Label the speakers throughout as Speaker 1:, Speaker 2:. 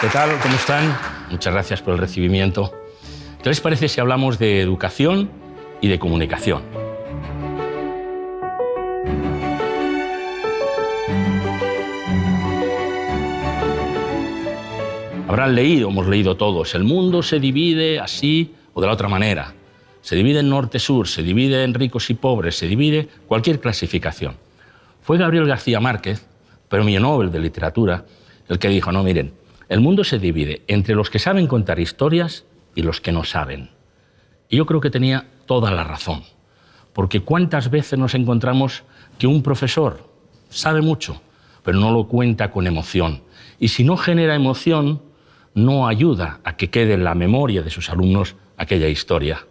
Speaker 1: ¿Qué tal? ¿Cómo están? Muchas gracias por el recibimiento. ¿Qué les parece si hablamos de educación y de comunicación? Habrán leído, hemos leído todos, el mundo se divide así o de la otra manera. Se divide en norte-sur, se divide en ricos y pobres, se divide cualquier clasificación. Fue Gabriel García Márquez, premio Nobel de Literatura, el que dijo, no, miren, el mundo se divide entre los que saben contar historias y los que no saben. Y yo creo que tenía toda la razón, porque cuántas veces nos encontramos que un profesor sabe mucho, pero no lo cuenta con emoción. Y si no genera emoción, no ayuda a que quede en la memoria de sus alumnos aquella historia.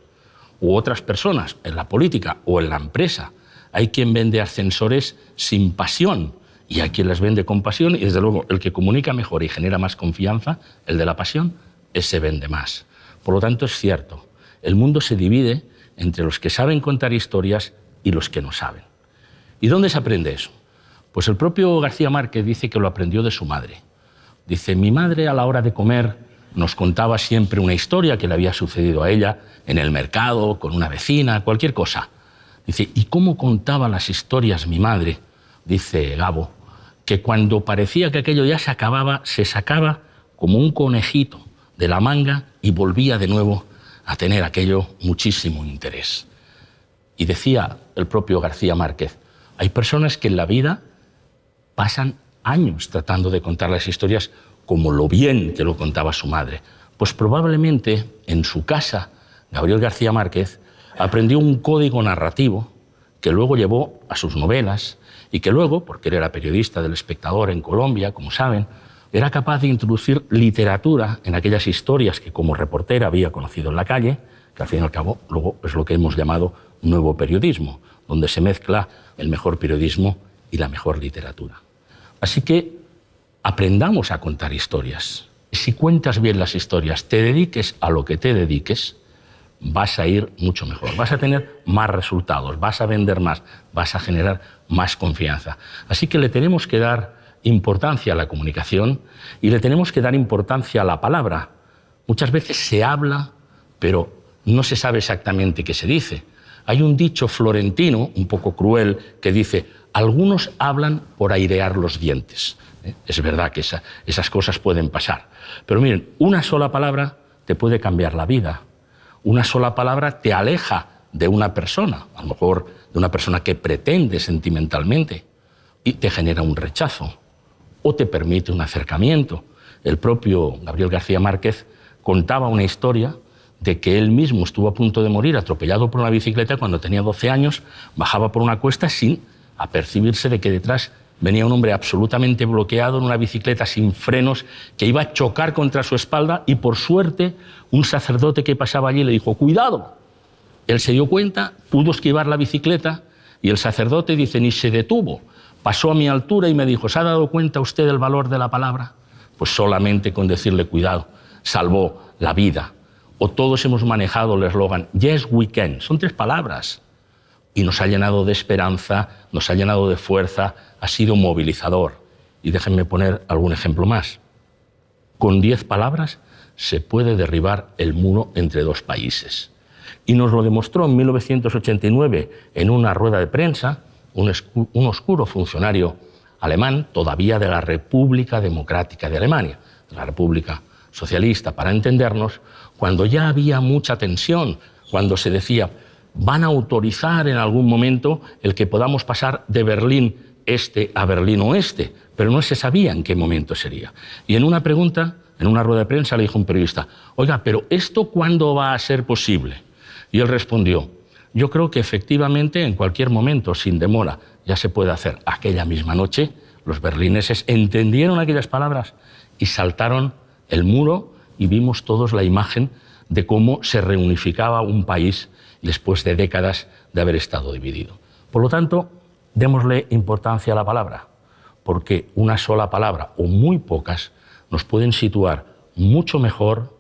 Speaker 1: U otras personas, en la política o en la empresa. Hay quien vende ascensores sin pasión y hay quien las vende con pasión, y desde luego el que comunica mejor y genera más confianza, el de la pasión, ese vende más. Por lo tanto, es cierto, el mundo se divide entre los que saben contar historias y los que no saben. ¿Y dónde se aprende eso? Pues el propio García Márquez dice que lo aprendió de su madre. Dice, mi madre a la hora de comer nos contaba siempre una historia que le había sucedido a ella en el mercado, con una vecina, cualquier cosa. Dice, ¿y cómo contaba las historias mi madre? Dice Gabo, que cuando parecía que aquello ya se sacaba como un conejito de la manga y volvía de nuevo a tener aquello muchísimo interés. Y decía el propio García Márquez, hay personas que en la vida pasan años tratando de contar las historias como lo bien que lo contaba su madre. Pues probablemente en su casa, Gabriel García Márquez aprendió un código narrativo que luego llevó a sus novelas y que luego, porque él era periodista del Espectador en Colombia, como saben, era capaz de introducir literatura en aquellas historias que como reportera había conocido en la calle, que al fin y al cabo luego es lo que hemos llamado nuevo periodismo, donde se mezcla el mejor periodismo y la mejor literatura. Así que aprendamos a contar historias. Si cuentas bien las historias, te dediques a lo que te dediques, vas a ir mucho mejor, vas a tener más resultados, vas a vender más, vas a generar más confianza. Así que le tenemos que dar importancia a la comunicación y le tenemos que dar importancia a la palabra. Muchas veces se habla, pero no se sabe exactamente qué se dice. Hay un dicho florentino, un poco cruel, que dice, algunos hablan por airear los dientes. Es verdad que esas cosas pueden pasar. Pero miren, una sola palabra te puede cambiar la vida. Una sola palabra te aleja de una persona, a lo mejor de una persona que pretende sentimentalmente, y te genera un rechazo o te permite un acercamiento. El propio Gabriel García Márquez contaba una historia de que él mismo estuvo a punto de morir atropellado por una bicicleta cuando tenía 12 años, bajaba por una cuesta sin apercibirse de que detrás venía un hombre absolutamente bloqueado en una bicicleta sin frenos que iba a chocar contra su espalda y por suerte un sacerdote que pasaba allí le dijo ¡cuidado! Él se dio cuenta, pudo esquivar la bicicleta y el sacerdote dice ni se detuvo, pasó a mi altura y me dijo ¿se ha dado cuenta usted del valor de la palabra? Pues solamente con decirle cuidado salvó la vida. O todos hemos manejado el eslogan Yes we can, son 3 palabras. Y nos ha llenado de esperanza, nos ha llenado de fuerza, ha sido movilizador. Y déjenme poner algún ejemplo más. Con 10 palabras se puede derribar el muro entre 2 países. Y nos lo demostró en 1989 en una rueda de prensa un oscuro funcionario alemán, todavía de la República Democrática de Alemania, de la República Socialista, para entendernos, cuando ya había mucha tensión, cuando se decía van a autorizar en algún momento el que podamos pasar de Berlín Este a Berlín Oeste, pero no se sabía en qué momento sería. Y en una pregunta, en una rueda de prensa, le dijo un periodista, oiga, ¿pero esto cuándo va a ser posible? Y él respondió, yo creo que efectivamente en cualquier momento, sin demora, ya se puede hacer. Aquella misma noche, los berlineses entendieron aquellas palabras y saltaron el muro y vimos todos la imagen de cómo se reunificaba un país después de décadas de haber estado dividido. Por lo tanto, démosle importancia a la palabra, porque una sola palabra o muy pocas nos pueden situar mucho mejor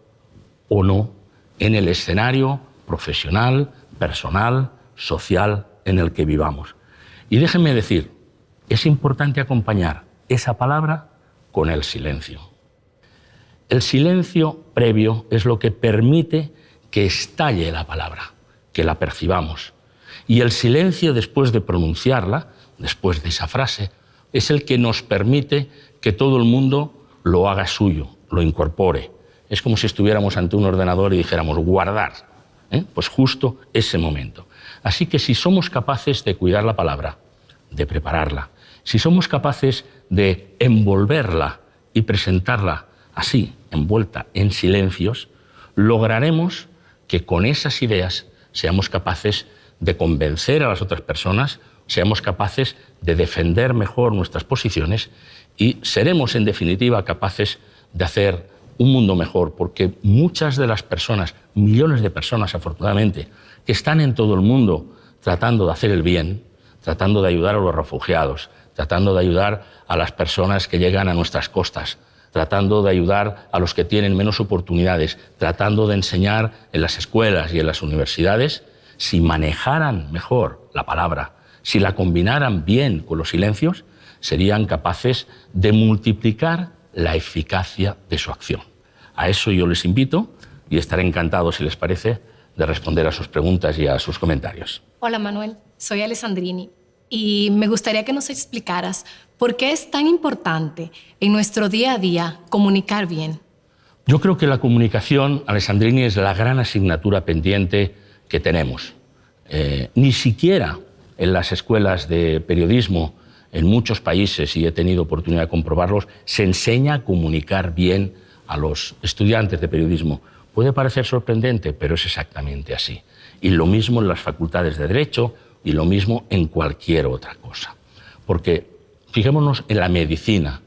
Speaker 1: o no en el escenario profesional, personal, social en el que vivamos. Y déjenme decir, es importante acompañar esa palabra con el silencio. El silencio previo es lo que permite que estalle la palabra, que la percibamos. Y el silencio después de pronunciarla, después de esa frase, es el que nos permite que todo el mundo lo haga suyo, lo incorpore. Es como si estuviéramos ante un ordenador y dijéramos guardar. Pues justo ese momento. Así que si somos capaces de cuidar la palabra, de prepararla, si somos capaces de envolverla y presentarla así, envuelta en silencios, lograremos que con esas ideas seamos capaces de convencer a las otras personas, seamos capaces de defender mejor nuestras posiciones y seremos, en definitiva, capaces de hacer un mundo mejor, porque muchas de las personas, millones de personas, afortunadamente, que están en todo el mundo tratando de hacer el bien, tratando de ayudar a los refugiados, tratando de ayudar a las personas que llegan a nuestras costas, tratando de ayudar a los que tienen menos oportunidades, tratando de enseñar en las escuelas y en las universidades, si manejaran mejor la palabra, si la combinaran bien con los silencios, serían capaces de multiplicar la eficacia de su acción. A eso yo les invito y estaré encantado, si les parece, de responder a sus preguntas y a sus comentarios.
Speaker 2: Hola Manuel, soy Alessandrini y me gustaría que nos explicaras por qué es tan importante en nuestro día a día comunicar bien.
Speaker 1: Yo creo que la comunicación, Alessandrini, es la gran asignatura pendiente que tenemos. Ni siquiera en las escuelas de periodismo, en muchos países, y he tenido oportunidad de comprobarlos, se enseña a comunicar bien a los estudiantes de periodismo. Puede parecer sorprendente, pero es exactamente así. Y lo mismo en las facultades de Derecho y lo mismo en cualquier otra cosa. Porque fijémonos en la medicina.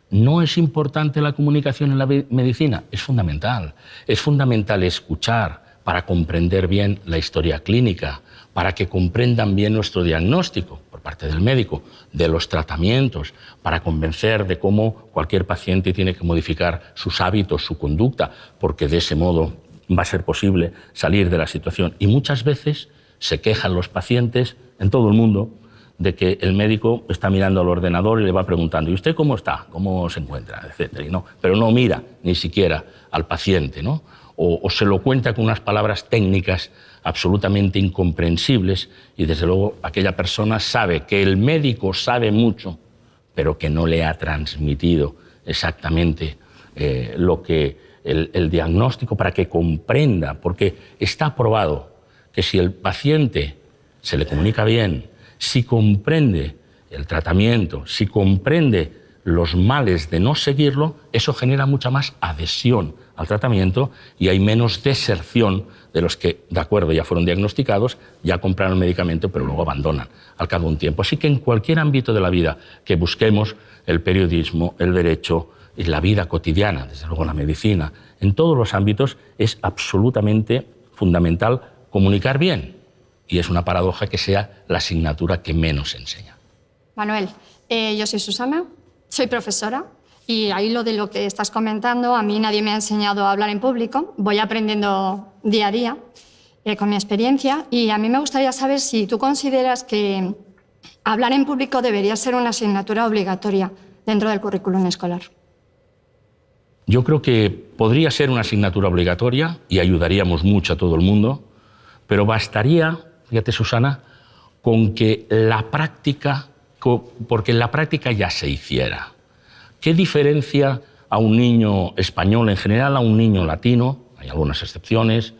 Speaker 1: ¿No es importante la comunicación en la medicina? Es fundamental. Es fundamental escuchar para comprender bien la historia clínica, para que comprendan bien nuestro diagnóstico por parte del médico, de los tratamientos, para convencer de cómo cualquier paciente tiene que modificar sus hábitos, su conducta, porque de ese modo va a ser posible salir de la situación. Y muchas veces se quejan los pacientes en todo el mundo de que el médico está mirando al ordenador y le va preguntando, ¿y usted cómo está? ¿Cómo se encuentra? Etcétera. Pero no mira ni siquiera al paciente, ¿no? O se lo cuenta con unas palabras técnicas absolutamente incomprensibles y desde luego aquella persona sabe que el médico sabe mucho, pero que no le ha transmitido exactamente lo que el diagnóstico para que comprenda, porque está probado que si el paciente se le comunica bien, si comprende el tratamiento, si comprende los males de no seguirlo, eso genera mucha más adhesión al tratamiento y hay menos deserción de los que, de acuerdo, ya fueron diagnosticados, ya compraron el medicamento, pero luego abandonan al cabo de un tiempo. Así que en cualquier ámbito de la vida que busquemos, el periodismo, el derecho y la vida cotidiana, desde luego la medicina, en todos los ámbitos es absolutamente fundamental comunicar bien. Y es una paradoja que sea la asignatura que menos se enseña.
Speaker 3: Manuel, yo soy Susana, soy profesora y ahí lo de lo que estás comentando, a mí nadie me ha enseñado a hablar en público, voy aprendiendo día a día con mi experiencia y a mí me gustaría saber si tú consideras que hablar en público debería ser una asignatura obligatoria dentro del currículum escolar.
Speaker 1: Yo creo que podría ser una asignatura obligatoria y ayudaríamos mucho a todo el mundo, pero bastaría, fíjate Susana, con que la práctica, porque en la práctica ya se hiciera. ¿Qué diferencia a un niño español en general, a un niño latino, hay algunas excepciones,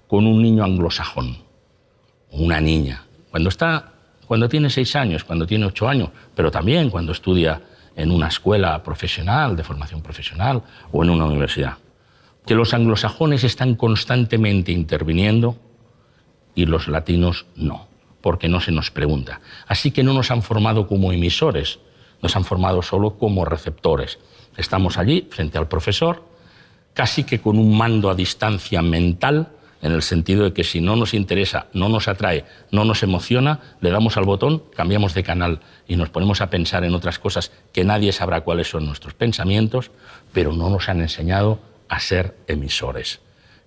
Speaker 1: con un niño anglosajón, o una niña? Cuando tiene 6 años, cuando tiene 8 años, pero también cuando estudia en una escuela profesional, de formación profesional, o en una universidad. Que los anglosajones están constantemente interviniendo y los latinos no, porque no se nos pregunta. Así que no nos han formado como emisores, nos han formado solo como receptores. Estamos allí, frente al profesor, casi que con un mando a distancia mental, en el sentido de que si no nos interesa, no nos atrae, no nos emociona, le damos al botón, cambiamos de canal y nos ponemos a pensar en otras cosas que nadie sabrá cuáles son nuestros pensamientos, pero no nos han enseñado a ser emisores.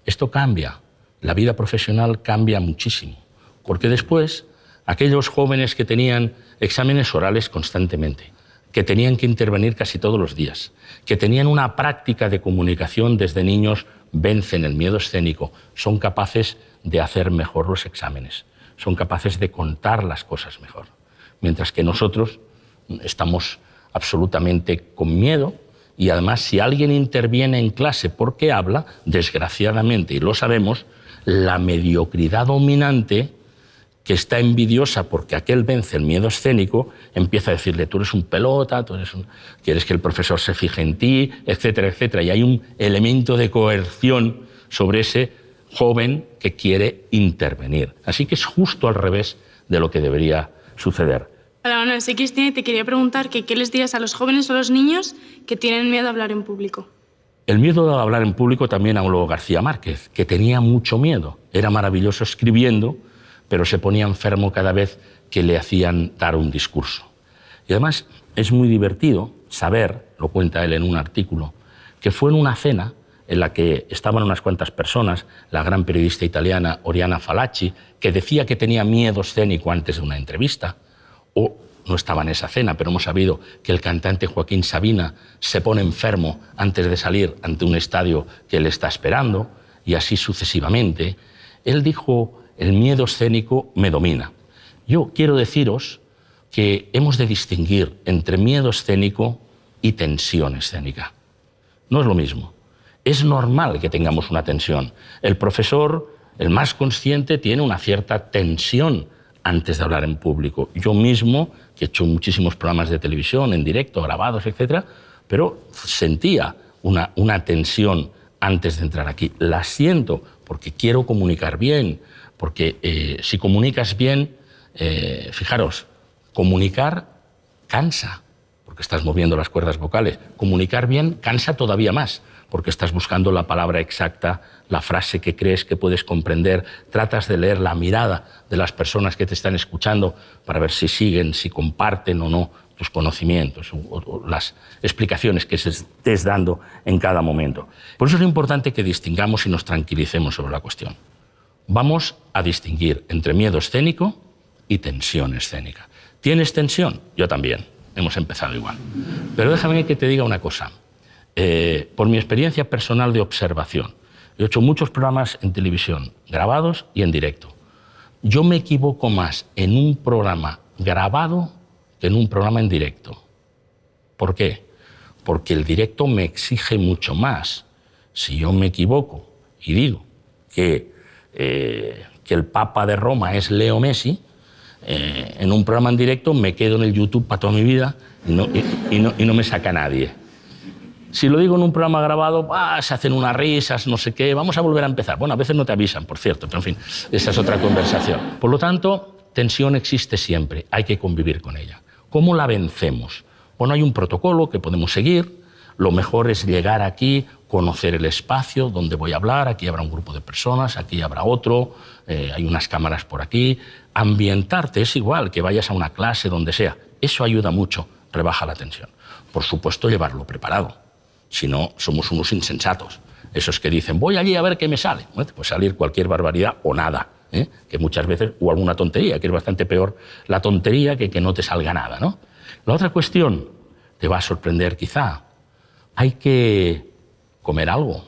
Speaker 1: Esto cambia, la vida profesional cambia muchísimo, porque después aquellos jóvenes que tenían exámenes orales constantemente, que tenían que intervenir casi todos los días, que tenían una práctica de comunicación desde niños, vencen el miedo escénico, son capaces de hacer mejor los exámenes, son capaces de contar las cosas mejor. Mientras que nosotros estamos absolutamente con miedo y además si alguien interviene en clase porque habla, desgraciadamente, y lo sabemos, la mediocridad dominante que está envidiosa porque aquel vence el miedo escénico, empieza a decirle, tú eres un pelota, quieres que el profesor se fije en ti, etcétera, etcétera. Y hay un elemento de coerción sobre ese joven que quiere intervenir. Así que es justo al revés de lo que debería suceder.
Speaker 4: Hola, Manuel, soy Cristina y te quería preguntar que qué les dirías a los jóvenes o a los niños que tienen miedo a hablar en público.
Speaker 1: El miedo a hablar en público también habló García Márquez, que tenía mucho miedo. Era maravilloso escribiendo, pero se ponía enfermo cada vez que le hacían dar un discurso. Y además es muy divertido saber, lo cuenta él en un artículo, que fue en una cena en la que estaban unas cuantas personas, la gran periodista italiana Oriana Fallaci, que decía que tenía miedo escénico antes de una entrevista, o no estaba en esa cena, pero hemos sabido que el cantante Joaquín Sabina se pone enfermo antes de salir ante un estadio que le está esperando, y así sucesivamente. Él dijo, el miedo escénico me domina. Yo quiero deciros que hemos de distinguir entre miedo escénico y tensión escénica. No es lo mismo. Es normal que tengamos una tensión. El profesor, el más consciente, tiene una cierta tensión antes de hablar en público. Yo mismo, que he hecho muchísimos programas de televisión, en directo, grabados, etcétera, pero sentía una tensión antes de entrar aquí. La siento porque quiero comunicar bien, porque si comunicas bien, fijaros, comunicar cansa, porque estás moviendo las cuerdas vocales. Comunicar bien cansa todavía más, porque estás buscando la palabra exacta, la frase que crees que puedes comprender, tratas de leer la mirada de las personas que te están escuchando para ver si siguen, si comparten o no tus conocimientos o las explicaciones que se estés dando en cada momento. Por eso es importante que distingamos y nos tranquilicemos sobre la cuestión. Vamos a distinguir entre miedo escénico y tensión escénica. ¿Tienes tensión? Yo también. Hemos empezado igual. Pero déjame que te diga una cosa. Por mi experiencia personal de observación, he hecho muchos programas en televisión, grabados y en directo. Yo me equivoco más en un programa grabado que en un programa en directo. ¿Por qué? Porque el directo me exige mucho más. Si yo me equivoco y digo que el Papa de Roma es Leo Messi, en un programa en directo me quedo en el YouTube para toda mi vida y no me saca nadie. Si lo digo en un programa grabado, se hacen unas risas, no sé qué, vamos a volver a empezar. Bueno, a veces no te avisan, por cierto, pero en fin, esa es otra conversación. Por lo tanto, tensión existe siempre, hay que convivir con ella. ¿Cómo la vencemos? Bueno, hay un protocolo que podemos seguir. Lo mejor es llegar aquí, conocer el espacio donde voy a hablar. Aquí habrá un grupo de personas, aquí habrá otro, hay unas cámaras por aquí. Ambientarte es igual que vayas a una clase, donde sea. Eso ayuda mucho, rebaja la tensión. Por supuesto, llevarlo preparado. Si no, somos unos insensatos. Esos que dicen, voy allí a ver qué me sale. Bueno, pues salir cualquier barbaridad o nada, que muchas veces, o alguna tontería, que es bastante peor la tontería que no te salga nada, ¿no? La otra cuestión, te va a sorprender quizá, hay que comer algo.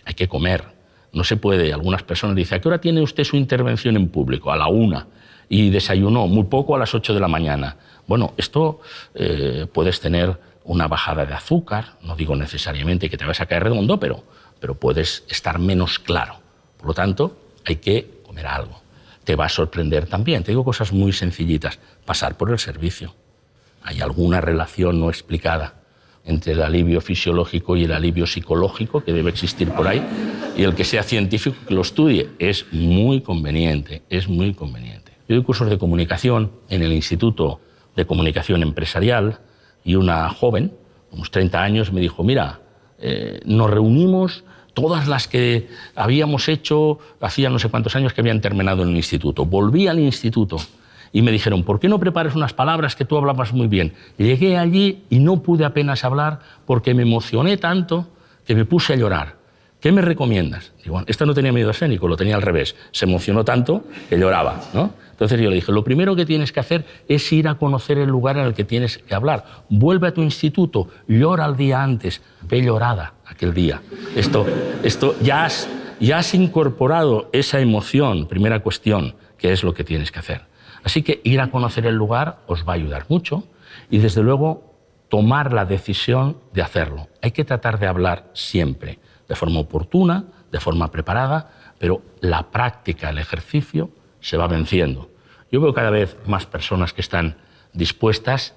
Speaker 1: Hay que comer. No se puede. Algunas personas dicen, ¿a qué hora tiene usted su intervención en público? A la 1. Y desayunó muy poco a las 8 de la mañana. Bueno, esto puedes tener una bajada de azúcar, no digo necesariamente que te vas a caer redondo, pero puedes estar menos claro. Por lo tanto, hay que comer algo. Te va a sorprender también. Te digo cosas muy sencillitas. Pasar por el servicio. Hay alguna relación no explicada entre el alivio fisiológico y el alivio psicológico que debe existir por ahí, y el que sea científico que lo estudie. Es muy conveniente, es muy conveniente. Yo doy cursos de comunicación en el Instituto de Comunicación Empresarial, y una joven, unos 30 años, me dijo, mira, nos reunimos todas las que habíamos hecho, hacía no sé cuántos años que habían terminado en el instituto. Volví al instituto y me dijeron, ¿por qué no preparas unas palabras que tú hablabas muy bien? Llegué allí y no pude apenas hablar porque me emocioné tanto que me puse a llorar. ¿Qué me recomiendas? Digo, bueno, esta no tenía miedo escénico, lo tenía al revés. Se emocionó tanto que lloraba, ¿no? Entonces yo le dije, lo primero que tienes que hacer es ir a conocer el lugar en el que tienes que hablar. Vuelve a tu instituto, llora el día antes, ve llorada aquel día. Esto ya has incorporado esa emoción, primera cuestión, que es lo que tienes que hacer. Así que ir a conocer el lugar os va a ayudar mucho y desde luego tomar la decisión de hacerlo. Hay que tratar de hablar siempre, de forma oportuna, de forma preparada, pero la práctica, el ejercicio, se va venciendo. Yo veo cada vez más personas que están dispuestas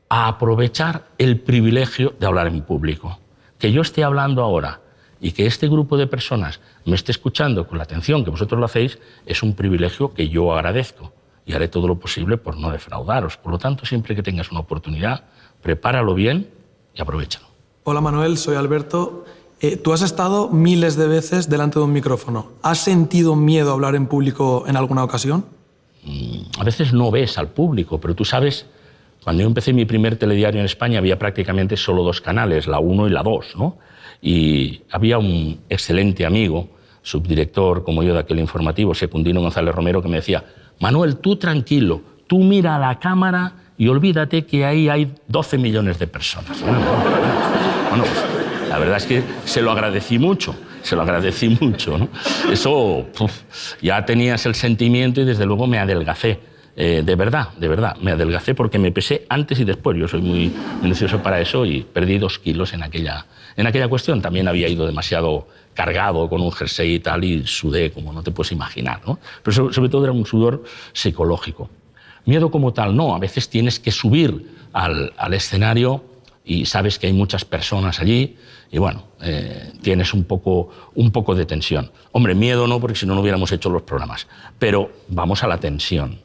Speaker 1: a aprovechar el privilegio de hablar en público. Que yo esté hablando ahora y que este grupo de personas me esté escuchando con la atención que vosotros lo hacéis, es un privilegio que yo agradezco y haré todo lo posible por no defraudaros. Por lo tanto, siempre que tengas una oportunidad, prepáralo bien y aprovéchalo.
Speaker 5: Hola Manuel, soy Alberto. Tú has estado miles de veces delante de un micrófono. ¿Has sentido miedo a hablar en público en alguna ocasión?
Speaker 1: A veces no ves al público, pero tú sabes, cuando yo empecé mi primer telediario en España había prácticamente solo 2 canales, la 1 y la 2, ¿no? Y había un excelente amigo, subdirector como yo de aquel informativo, Secundino González Romero, que me decía, Manuel, tú tranquilo, tú mira a la cámara y olvídate que ahí hay 12 millones de personas. Bueno, pues, la verdad es que se lo agradecí mucho, ¿no? Eso, ya tenías el sentimiento y desde luego me adelgacé. De verdad, me adelgacé porque me pesé antes y después. Yo soy muy minucioso para eso y perdí 2 kilos en aquella cuestión. También había ido demasiado cargado con un jersey y tal y sudé como no te puedes imaginar, ¿no? Pero sobre todo era un sudor psicológico. Miedo como tal no, a veces tienes que subir al escenario y sabes que hay muchas personas allí y bueno, tienes un poco de tensión. Hombre, miedo no, porque si no, no hubiéramos hecho los programas. Pero vamos a la tensión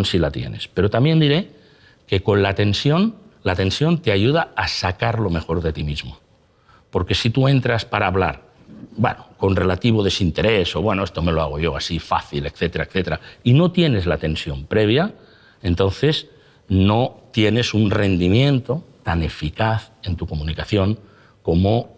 Speaker 1: sí la tienes. Pero también diré que con la tensión te ayuda a sacar lo mejor de ti mismo. Porque si tú entras para hablar, bueno, con relativo desinterés o bueno, esto me lo hago yo así fácil, etcétera, etcétera, y no tienes la tensión previa, entonces no tienes un rendimiento tan eficaz en tu comunicación como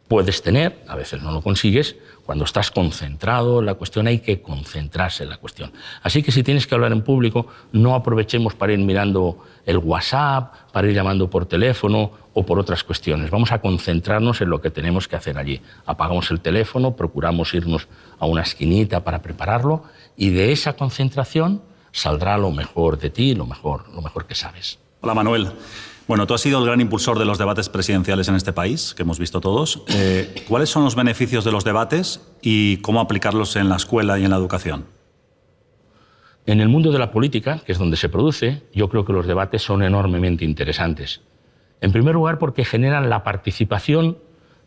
Speaker 1: puedes tener, a veces no lo consigues, cuando estás concentrado en la cuestión. Hay que concentrarse en la cuestión. Así que si tienes que hablar en público, no aprovechemos para ir mirando el WhatsApp, para ir llamando por teléfono o por otras cuestiones. Vamos a concentrarnos en lo que tenemos que hacer allí. Apagamos el teléfono, procuramos irnos a una esquinita para prepararlo y de esa concentración saldrá lo mejor de ti, lo mejor que sabes.
Speaker 6: Hola Manuel. Bueno, tú has sido el gran impulsor de los debates presidenciales en este país, que hemos visto todos. ¿Cuáles son los beneficios de los debates y cómo aplicarlos en la escuela y en la educación?
Speaker 1: En el mundo de la política, que es donde se produce, yo creo que los debates son enormemente interesantes. En primer lugar, porque generan la participación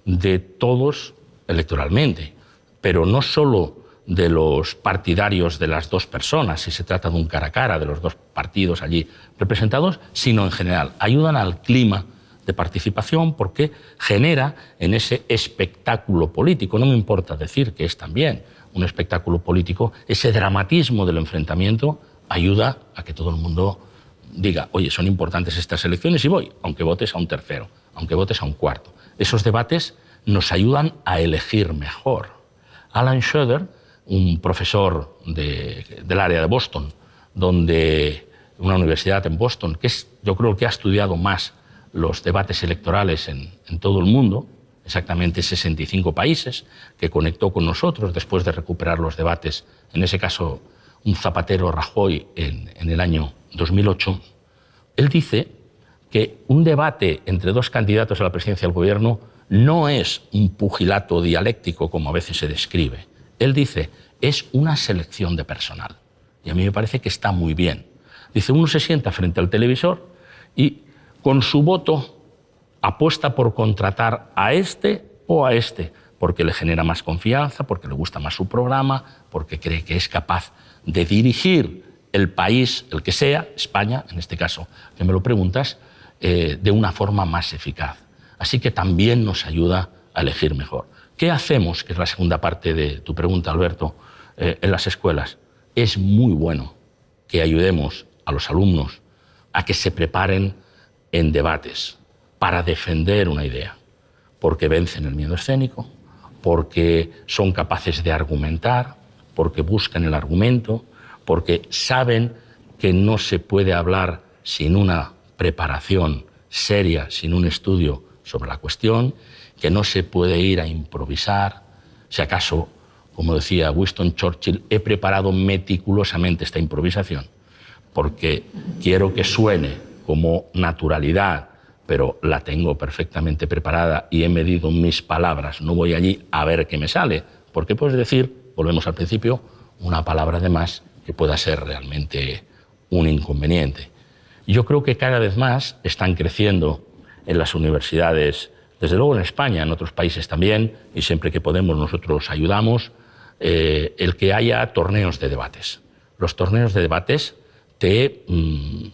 Speaker 1: de todos electoralmente, pero no solo de los partidarios de las 2 personas, si se trata de un cara a cara de los 2 partidos allí representados, sino en general. Ayudan al clima de participación porque genera en ese espectáculo político, no me importa decir que es también un espectáculo político, ese dramatismo del enfrentamiento ayuda a que todo el mundo diga, oye, son importantes estas elecciones y voy, aunque votes a un tercero, aunque votes a un cuarto. Esos debates nos ayudan a elegir mejor. Alan Schroeder, un profesor del área de Boston, una universidad en Boston, que es, yo creo que ha estudiado más los debates electorales en todo el mundo, exactamente 65 países, que conectó con nosotros después de recuperar los debates, en ese caso un Zapatero Rajoy en el año 2008, él dice que un debate entre 2 candidatos a la presidencia del gobierno no es un pugilato dialéctico como a veces se describe. Él dice, es una selección de personal. Y a mí me parece que está muy bien. Dice, uno se sienta frente al televisor y con su voto apuesta por contratar a este o a este, porque le genera más confianza, porque le gusta más su programa, porque cree que es capaz de dirigir el país, el que sea, España, en este caso, que me lo preguntas, de una forma más eficaz. Así que también nos ayuda a elegir mejor. ¿Qué hacemos? Que es la segunda parte de tu pregunta, Alberto, en las escuelas. Es muy bueno que ayudemos a los alumnos a que se preparen en debates para defender una idea. porque vencen el miedo escénico, porque son capaces de argumentar, porque buscan el argumento, porque saben que no se puede hablar sin una preparación seria, sin un estudio sobre la cuestión, que no se puede ir a improvisar. Si acaso, como decía Winston Churchill, he preparado meticulosamente esta improvisación porque quiero que suene como naturalidad, pero la tengo perfectamente preparada y he medido mis palabras. No voy allí a ver qué me sale, porque puedes decir, volvemos al principio, una palabra de más que pueda ser realmente un inconveniente. Yo creo que cada vez más están creciendo en las universidades, desde luego en España, en otros países también, y siempre que podemos nosotros ayudamos, el que haya torneos de debates. Los torneos de debates te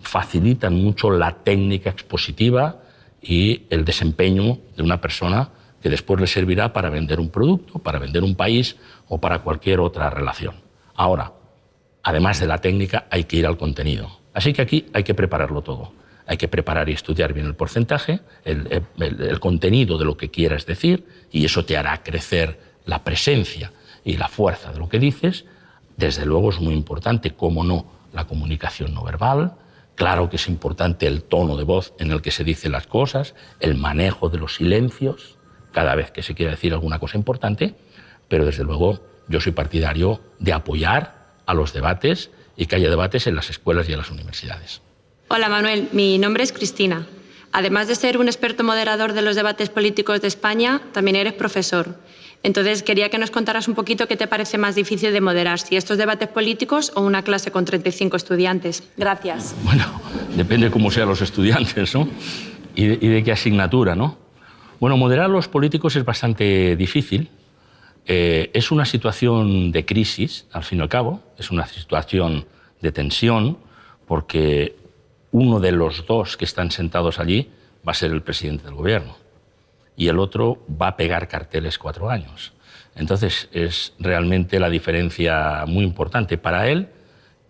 Speaker 1: facilitan mucho la técnica expositiva y el desempeño de una persona que después le servirá para vender un producto, para vender un país o para cualquier otra relación. Ahora, además de la técnica, hay que ir al contenido. Así que aquí hay que prepararlo todo. Hay que preparar y estudiar bien el porcentaje, el contenido de lo que quieras decir, y eso te hará crecer la presencia y la fuerza de lo que dices. Desde luego es muy importante, cómo no, la comunicación no verbal. Claro que es importante el tono de voz en el que se dicen las cosas, el manejo de los silencios, cada vez que se quiera decir alguna cosa importante, pero desde luego yo soy partidario de apoyar a los debates y que haya debates en las escuelas y en las universidades.
Speaker 7: Hola Manuel, mi nombre es Cristina. Además de ser un experto moderador de los debates políticos de España, también eres profesor. Entonces quería que nos contaras un poquito qué te parece más difícil de moderar, si estos debates políticos o una clase con 35 estudiantes. Gracias.
Speaker 1: Bueno, depende cómo sean los estudiantes, ¿no? Y de qué asignatura, ¿no? Bueno, moderar a los políticos es bastante difícil. Es una situación de crisis, al fin y al cabo, es una situación de tensión, porque uno de los dos que están sentados allí va a ser el presidente del gobierno y el otro va a pegar carteles 4 años. Entonces es realmente la diferencia muy importante para él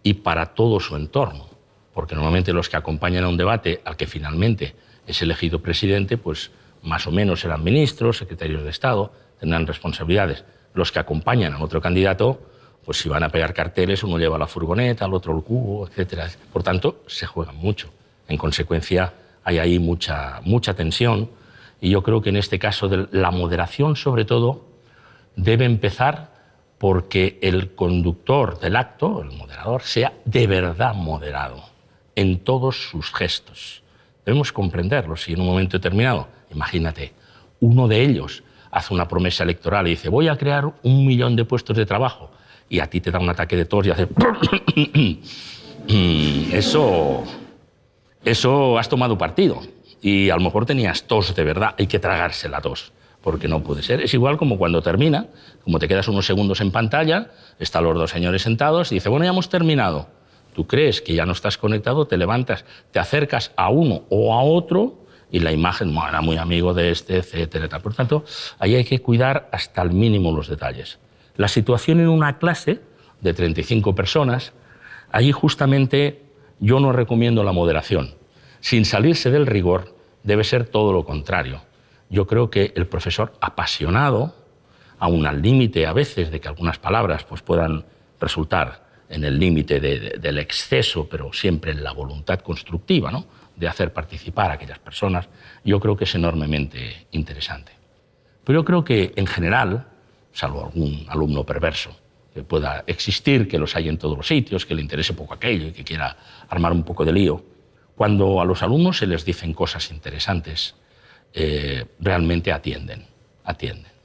Speaker 1: y para todo su entorno, porque normalmente los que acompañan a un debate al que finalmente es elegido presidente, pues más o menos serán ministros, secretarios de Estado, tendrán responsabilidades. Los que acompañan a otro candidato, pues si van a pegar carteles, uno lleva la furgoneta, el otro el cubo, etc. Por tanto, se juegan mucho. En consecuencia, hay ahí mucha tensión. Y yo creo que en este caso la moderación, sobre todo, debe empezar porque el conductor del acto, el moderador, sea de verdad moderado en todos sus gestos. Debemos comprenderlo. Si en un momento determinado, imagínate, uno de ellos hace una promesa electoral y dice voy a crear 1 millón de puestos de trabajo y a ti te da un ataque de tos y haces eso has tomado partido y a lo mejor tenías tos de verdad, hay que tragarse la tos porque no puede ser. Es igual como cuando termina, como te quedas unos segundos en pantalla, están los 2 señores sentados y dice bueno, ya hemos terminado. Tú crees que ya no estás conectado, te levantas, te acercas a uno o a otro y la imagen, bueno, era muy amigo de este, etcétera, etc. Por tanto, ahí hay que cuidar hasta el mínimo los detalles. La situación en una clase de 35 personas, ahí justamente yo no recomiendo la moderación. Sin salirse del rigor, debe ser todo lo contrario. Yo creo que el profesor apasionado, aún al límite a veces de que algunas palabras pues, puedan resultar en el límite del exceso, pero siempre en la voluntad constructiva, ¿no?, de hacer participar a aquellas personas, yo creo que es enormemente interesante. Pero yo creo que, en general, salvo algún alumno perverso que pueda existir, que los hay en todos los sitios, que le interese poco aquello y que quiera armar un poco de lío, cuando a los alumnos se les dicen cosas interesantes, realmente atienden.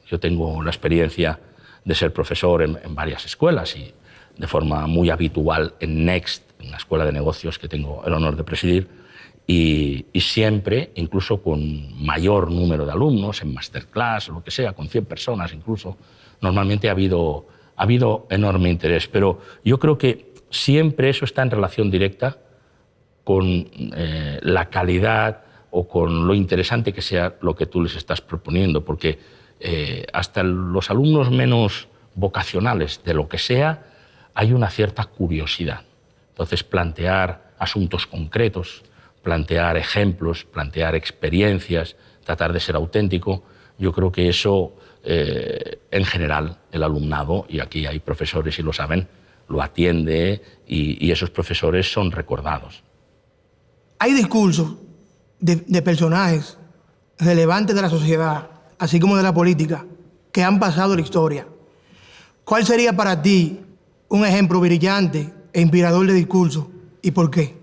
Speaker 1: Yo tengo la experiencia de ser profesor en varias escuelas y de forma muy habitual en Next, una escuela de negocios que tengo el honor de presidir, y siempre, incluso con mayor número de alumnos, en masterclass o lo que sea, con 100 personas incluso, normalmente ha habido enorme interés. Pero yo creo que siempre eso está en relación directa con la calidad o con lo interesante que sea lo que tú les estás proponiendo, porque hasta los alumnos menos vocacionales de lo que sea, hay una cierta curiosidad. Entonces, plantear asuntos concretos, plantear ejemplos, plantear experiencias, tratar de ser auténtico, Yo creo que eso, en general, el alumnado, y aquí hay profesores y lo saben, lo atiende y esos profesores son recordados.
Speaker 8: Hay discursos de personajes relevantes de la sociedad, así como de la política, que han pasado la historia. ¿Cuál sería para ti un ejemplo brillante e inspirador de discurso y por qué?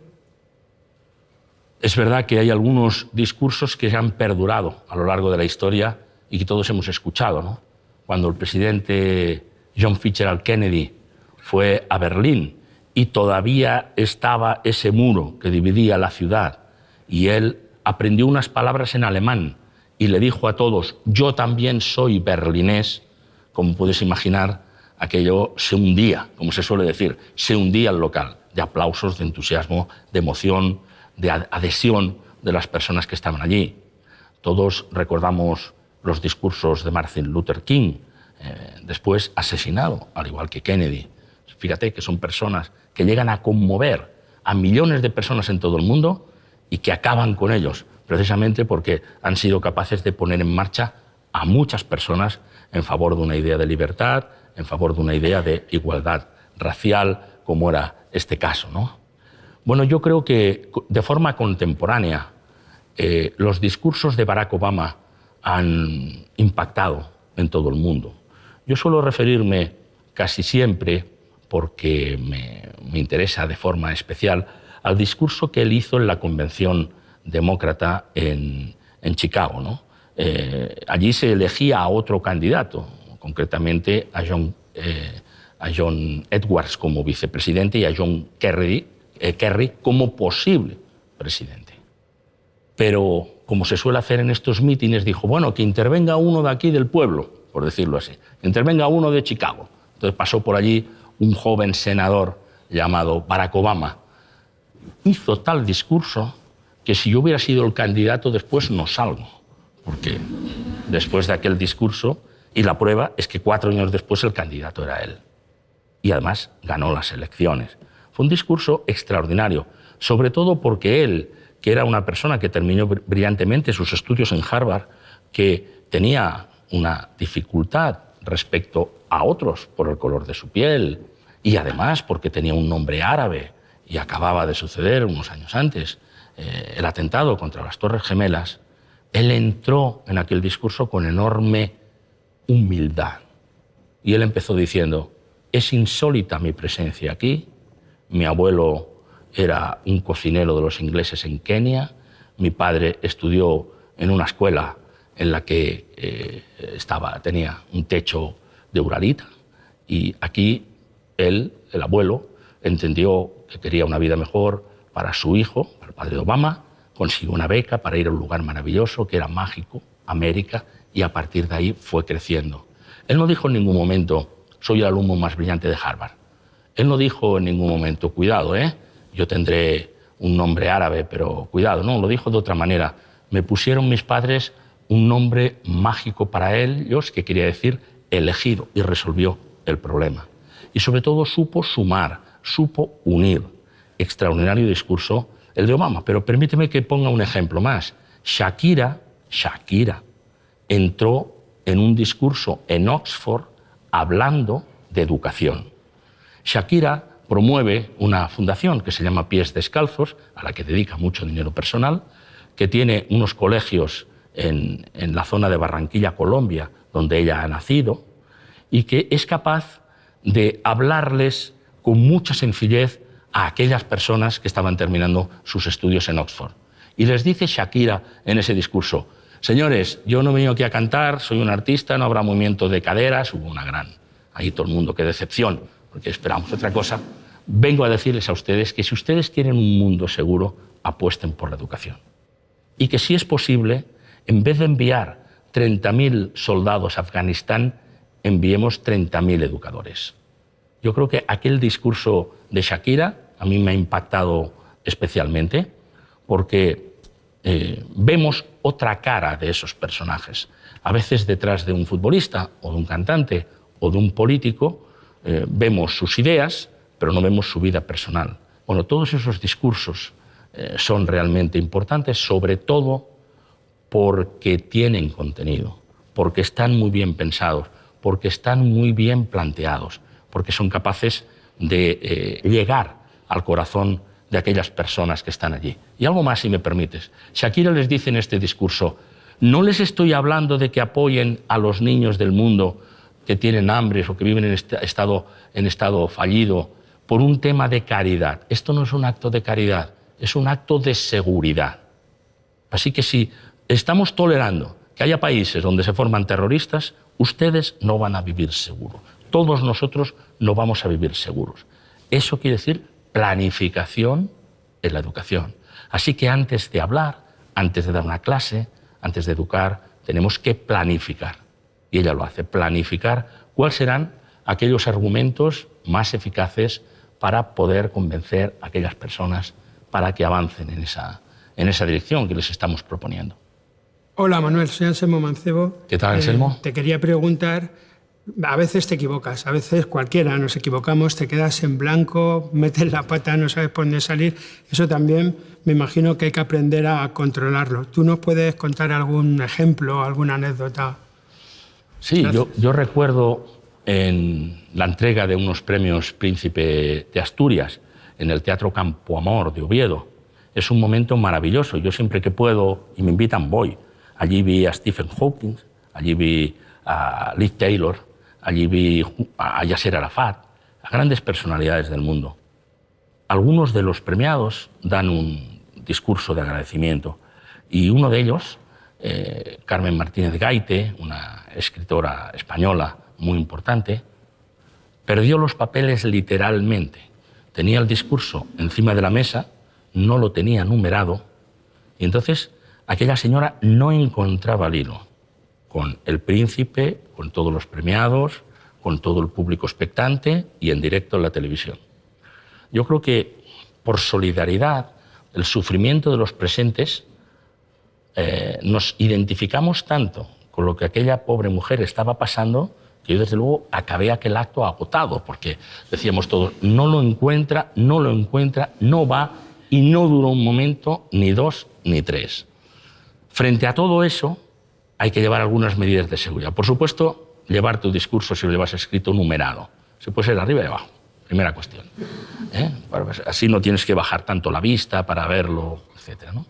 Speaker 1: Es verdad que hay algunos discursos que se han perdurado a lo largo de la historia y que todos hemos escuchado, ¿no? Cuando el presidente John Fitzgerald Kennedy fue a Berlín y todavía estaba ese muro que dividía la ciudad y él aprendió unas palabras en alemán y le dijo a todos, yo también soy berlinés, como puedes imaginar, aquello se hundía, como se suele decir, se hundía el local, de aplausos, de entusiasmo, de emoción, de adhesión de las personas que estaban allí. Todos recordamos los discursos de Martin Luther King, después asesinado, al igual que Kennedy. Fíjate que son personas que llegan a conmover a millones de personas en todo el mundo y que acaban con ellos, precisamente porque han sido capaces de poner en marcha a muchas personas en favor de una idea de libertad, en favor de una idea de igualdad racial, como era este caso, ¿no? Bueno, yo creo que de forma contemporánea los discursos de Barack Obama han impactado en todo el mundo. Yo suelo referirme casi siempre, porque me interesa de forma especial, al discurso que él hizo en la Convención Demócrata en Chicago, ¿no? Allí se elegía a otro candidato, concretamente a John Edwards como vicepresidente y a John Kerry como posible presidente. Pero, como se suele hacer en estos mítines, dijo, bueno, que intervenga uno de aquí del pueblo, por decirlo así, intervenga uno de Chicago. Entonces pasó por allí un joven senador llamado Barack Obama. Hizo tal discurso que si yo hubiera sido el candidato después no salgo, porque después de aquel discurso, y la prueba es que 4 años después el candidato era él. Y además ganó las elecciones. Fue un discurso extraordinario, sobre todo porque él, que era una persona que terminó brillantemente sus estudios en Harvard, que tenía una dificultad respecto a otros por el color de su piel y además porque tenía un nombre árabe y acababa de suceder unos años antes el atentado contra las Torres Gemelas, él entró en aquel discurso con enorme humildad. Y él empezó diciendo, es insólita mi presencia aquí, mi abuelo era un cocinero de los ingleses en Kenia, mi padre estudió en una escuela en la que tenía un techo de uralita y aquí él, el abuelo, entendió que quería una vida mejor para su hijo, para el padre de Obama, consiguió una beca para ir a un lugar maravilloso que era mágico, América, y a partir de ahí fue creciendo. Él no dijo en ningún momento, soy el alumno más brillante de Harvard. Él no dijo en ningún momento, cuidado, yo tendré un nombre árabe, pero cuidado, no, lo dijo de otra manera. Me pusieron mis padres un nombre mágico para ellos, que quería decir elegido, y resolvió el problema. Y sobre todo supo sumar, supo unir. Extraordinario discurso el de Obama, pero permíteme que ponga un ejemplo más. Shakira entró en un discurso en Oxford hablando de educación. Shakira promueve una fundación que se llama Pies Descalzos, a la que dedica mucho dinero personal, que tiene unos colegios en la zona de Barranquilla, Colombia, donde ella ha nacido, y que es capaz de hablarles con mucha sencillez a aquellas personas que estaban terminando sus estudios en Oxford. Y les dice Shakira en ese discurso, señores, yo no he venido aquí a cantar, soy un artista, no habrá movimiento de caderas, hubo una gran, ahí todo el mundo, qué decepción, porque esperamos otra cosa. Vengo a decirles a ustedes que si ustedes quieren un mundo seguro, apuesten por la educación. Y que si es posible, en vez de enviar 30.000 soldados a Afganistán, enviemos 30.000 educadores. Yo creo que aquel discurso de Shakira a mí me ha impactado especialmente porque vemos otra cara de esos personajes. A veces detrás de un futbolista o de un cantante o de un político vemos sus ideas, pero no vemos su vida personal. Bueno, todos esos discursos son realmente importantes, sobre todo porque tienen contenido, porque están muy bien pensados, porque están muy bien planteados, porque son capaces de llegar al corazón de aquellas personas que están allí. Y algo más, si me permites. Shakira les dice en este discurso: no les estoy hablando de que apoyen a los niños del mundo que tienen hambre o que viven en estado fallido por un tema de caridad. Esto no es un acto de caridad, es un acto de seguridad. Así que si estamos tolerando que haya países donde se forman terroristas, ustedes no van a vivir seguros. Todos nosotros no vamos a vivir seguros. Eso quiere decir planificación en la educación. Así que antes de hablar, antes de dar una clase, antes de educar, tenemos que planificar. Y ella lo hace, planificar cuáles serán aquellos argumentos más eficaces para poder convencer a aquellas personas para que avancen en esa dirección que les estamos proponiendo.
Speaker 9: Hola Manuel, soy Anselmo Mancebo.
Speaker 1: ¿Qué tal, Anselmo?
Speaker 9: Te quería preguntar, a veces te equivocas, a veces cualquiera nos equivocamos, te quedas en blanco, metes la pata, no sabes por dónde salir. Eso también me imagino que hay que aprender a controlarlo. ¿Tú nos puedes contar algún ejemplo, alguna anécdota?
Speaker 1: Sí, yo recuerdo en la entrega de unos premios Príncipe de Asturias en el Teatro Campo Amor de Oviedo. Es un momento maravilloso. Yo siempre que puedo y me invitan voy. Allí vi a Stephen Hawking, allí vi a Liz Taylor, allí vi a Yasser Arafat, a grandes personalidades del mundo. Algunos de los premiados dan un discurso de agradecimiento y uno de ellos, Carmen Martínez Gaite, una escritora española muy importante, perdió los papeles literalmente. Tenía el discurso encima de la mesa, no lo tenía numerado, y entonces aquella señora no encontraba el hilo con el príncipe, con todos los premiados, con todo el público expectante y en directo en la televisión. Yo creo que por solidaridad, el sufrimiento de los presentes, nos identificamos tanto con lo que aquella pobre mujer estaba pasando que yo desde luego acabé aquel acto agotado, porque decíamos todos, no lo encuentra, no va, y no duró un momento, ni dos, ni tres. Frente a todo eso, hay que llevar algunas medidas de seguridad. Por supuesto, llevar tu discurso, si lo llevas escrito, numerado. Se puede ser arriba y abajo, primera cuestión. Así no tienes que bajar tanto la vista para verlo, etc., ¿no?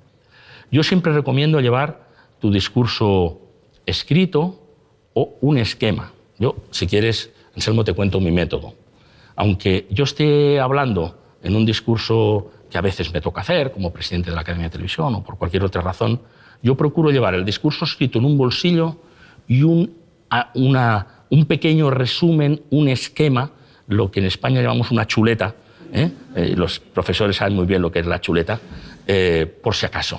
Speaker 1: Yo siempre recomiendo llevar tu discurso escrito o un esquema. Yo, si quieres, Anselmo, te cuento mi método. Aunque yo esté hablando en un discurso que a veces me toca hacer, como presidente de la Academia de Televisión o por cualquier otra razón, yo procuro llevar el discurso escrito en un bolsillo y un pequeño resumen, un esquema, lo que en España llamamos una chuleta. Los profesores saben muy bien lo que es la chuleta, por si acaso.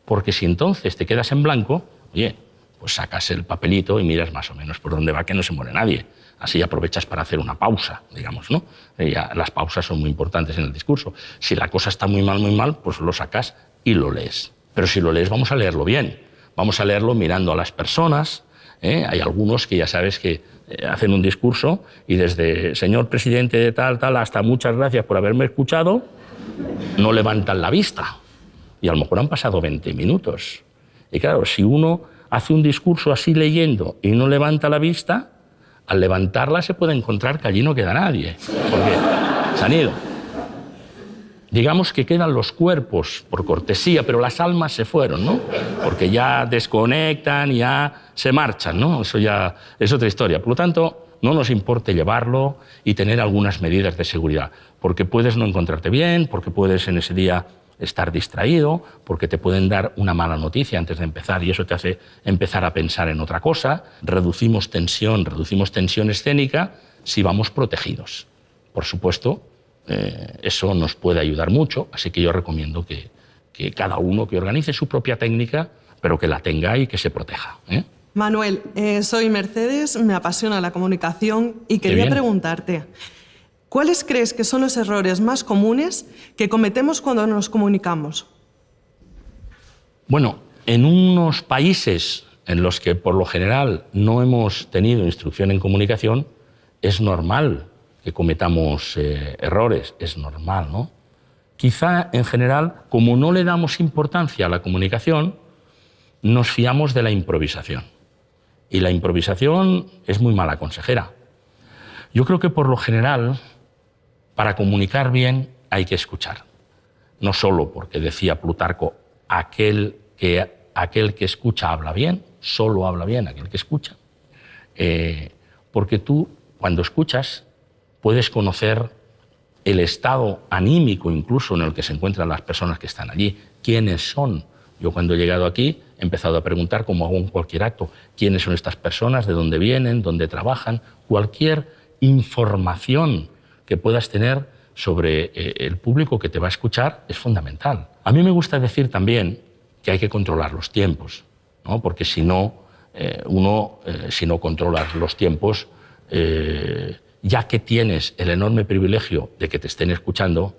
Speaker 1: Porque si entonces te quedas en blanco, oye, pues sacas el papelito y miras más o menos por dónde va, que no se muere nadie. Así aprovechas para hacer una pausa, digamos, ¿no? Las pausas son muy importantes en el discurso. Si la cosa está muy mal, pues lo sacas y lo lees. Pero si lo lees, vamos a leerlo bien. Vamos a leerlo mirando a las personas. Hay algunos que ya sabes que hacen un discurso y desde señor presidente de tal, hasta muchas gracias por haberme escuchado, no levantan la vista. Y a lo mejor han pasado 20 minutos. Y claro, si uno hace un discurso así leyendo y no levanta la vista, al levantarla se puede encontrar que allí no queda nadie, porque se han ido. Digamos que quedan los cuerpos por cortesía, pero las almas se fueron, ¿no? Porque ya desconectan, ya se marchan, ¿no? Eso ya es otra historia. Por lo tanto, no nos importe llevarlo y tener algunas medidas de seguridad, porque puedes no encontrarte bien, porque puedes en ese día estar distraído, porque te pueden dar una mala noticia antes de empezar y eso te hace empezar a pensar en otra cosa. Reducimos tensión escénica si vamos protegidos. Por supuesto, eso nos puede ayudar mucho, así que yo recomiendo que cada uno que organice su propia técnica, pero que la tenga y que se proteja.
Speaker 10: Manuel, soy Mercedes, me apasiona la comunicación y quería preguntarte, ¿cuáles crees que son los errores más comunes que cometemos cuando nos comunicamos?
Speaker 1: Bueno, en unos países en los que por lo general no hemos tenido instrucción en comunicación, es normal que cometamos errores, es normal, ¿no? Quizá en general, como no le damos importancia a la comunicación, nos fiamos de la improvisación. Y la improvisación es muy mala consejera. Yo creo que por lo general, para comunicar bien hay que escuchar. No solo porque decía Plutarco, aquel que escucha habla bien, solo habla bien aquel que escucha. Porque tú, cuando escuchas, puedes conocer el estado anímico incluso en el que se encuentran las personas que están allí. ¿Quiénes son? Yo cuando he llegado aquí he empezado a preguntar, como hago en cualquier acto, quiénes son estas personas, de dónde vienen, dónde trabajan. Cualquier información que puedas tener sobre el público que te va a escuchar es fundamental. A mí me gusta decir también que hay que controlar los tiempos, ¿no? Porque si no, si no controlas los tiempos, ya que tienes el enorme privilegio de que te estén escuchando,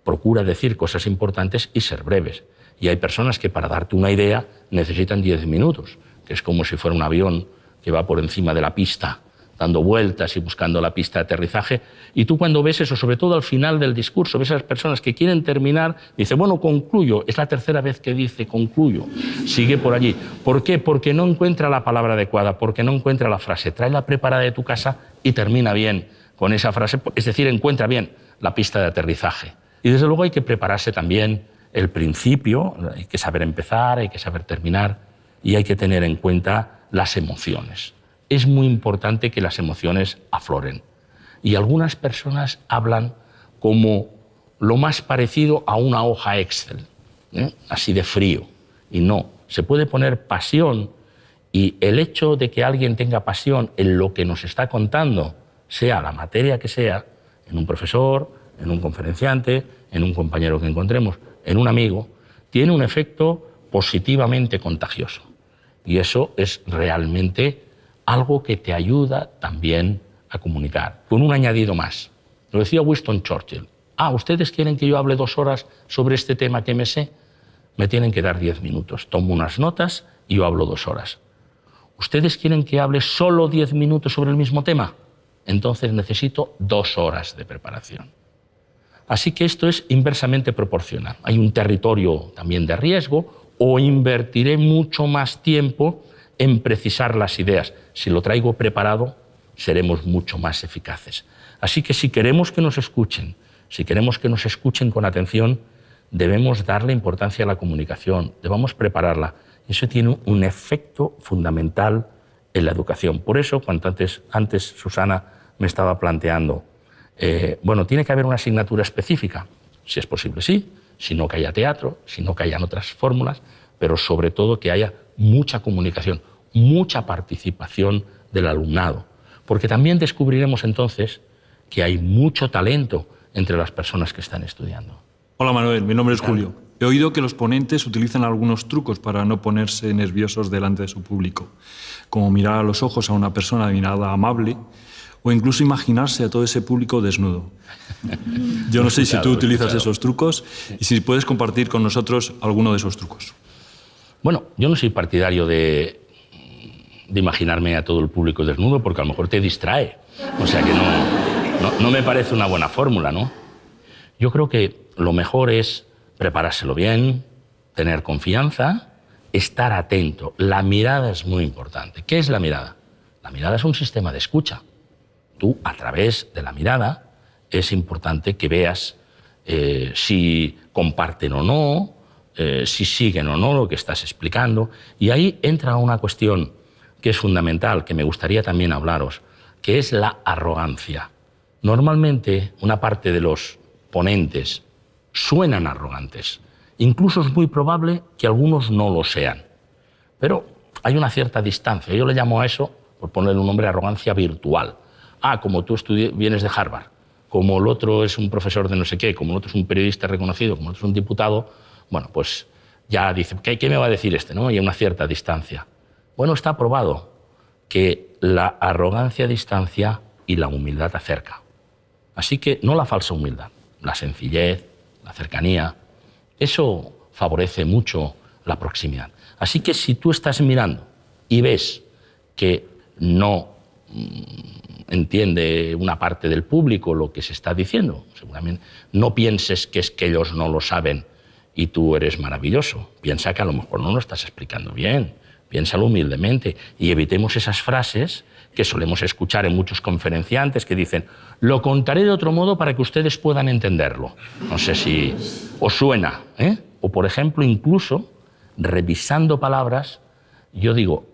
Speaker 1: procura decir cosas importantes y ser breves. Y hay personas que para darte una idea necesitan 10 minutos, que es como si fuera un avión que va por encima de la pista, dando vueltas y buscando la pista de aterrizaje. Y tú cuando ves eso, sobre todo al final del discurso, ves a las personas que quieren terminar, dice, bueno, concluyo. Es la tercera vez que dice concluyo. Sigue por allí. ¿Por qué? Porque no encuentra la palabra adecuada, porque no encuentra la frase. Tráela preparada de tu casa y termina bien con esa frase. Es decir, encuentra bien la pista de aterrizaje. Y desde luego hay que prepararse también el principio, hay que saber empezar, hay que saber terminar y hay que tener en cuenta las emociones. Es muy importante que las emociones afloren. Y algunas personas hablan como lo más parecido a una hoja Excel, así de frío. Y no, se puede poner pasión y el hecho de que alguien tenga pasión en lo que nos está contando, sea la materia que sea, en un profesor, en un conferenciante, en un compañero que encontremos, en un amigo, tiene un efecto positivamente contagioso. Y eso es realmente algo que te ayuda también a comunicar. Con un añadido más. Lo decía Winston Churchill. ¿Ustedes quieren que yo hable 2 horas sobre este tema que me sé? Me tienen que dar 10 minutos. Tomo unas notas y yo hablo 2 horas. ¿Ustedes quieren que hable solo 10 minutos sobre el mismo tema? Entonces necesito 2 horas de preparación. Así que esto es inversamente proporcional. Hay un territorio también de riesgo, o invertiré mucho más tiempo en precisar las ideas. Si lo traigo preparado, seremos mucho más eficaces. Así que si queremos que nos escuchen, si queremos que nos escuchen con atención, debemos darle importancia a la comunicación, debemos prepararla. Eso tiene un efecto fundamental en la educación. Por eso, cuanto antes Susana me estaba planteando, tiene que haber una asignatura específica, si es posible, sí, si no que haya teatro, si no que hayan otras fórmulas, pero sobre todo que haya mucha comunicación, mucha participación del alumnado, porque también descubriremos entonces que hay mucho talento entre las personas que están estudiando.
Speaker 11: Hola Manuel, mi nombre es Julio. He oído que los ponentes utilizan algunos trucos para no ponerse nerviosos delante de su público, como mirar a los ojos a una persona de mirada amable, o incluso imaginarse a todo ese público desnudo. Yo no sé si tú utilizas esos trucos y si puedes compartir con nosotros alguno de esos trucos.
Speaker 1: Bueno, yo no soy partidario de imaginarme a todo el público desnudo porque a lo mejor te distrae. O sea que no me parece una buena fórmula, ¿no? Yo creo que lo mejor es preparárselo bien, tener confianza, estar atento. La mirada es muy importante. ¿Qué es la mirada? La mirada es un sistema de escucha. Tú, a través de la mirada, es importante que veas si comparten o no, si siguen o no lo que estás explicando. Y ahí entra una cuestión que es fundamental, que me gustaría también hablaros, que es la arrogancia. Normalmente, una parte de los ponentes suenan arrogantes. Incluso es muy probable que algunos no lo sean. Pero hay una cierta distancia. Yo le llamo a eso, por ponerle un nombre, arrogancia virtual. Como tú vienes de Harvard, como el otro es un profesor de no sé qué, como el otro es un periodista reconocido, como el otro es un diputado, bueno, pues ya dice, ¿qué me va a decir este? ¿No? Y hay una cierta distancia. Bueno, está probado que la arrogancia distancia y la humildad acerca. Así que no la falsa humildad, la sencillez, la cercanía, eso favorece mucho la proximidad. Así que si tú estás mirando y ves que no entiende una parte del público lo que se está diciendo, seguramente no pienses que es que ellos no lo saben y tú eres maravilloso. Piensa que a lo mejor no lo estás explicando bien, piénsalo humildemente y evitemos esas frases que solemos escuchar en muchos conferenciantes que dicen lo contaré de otro modo para que ustedes puedan entenderlo. No sé si os suena, ¿eh? O, por ejemplo, incluso, revisando palabras, yo digo,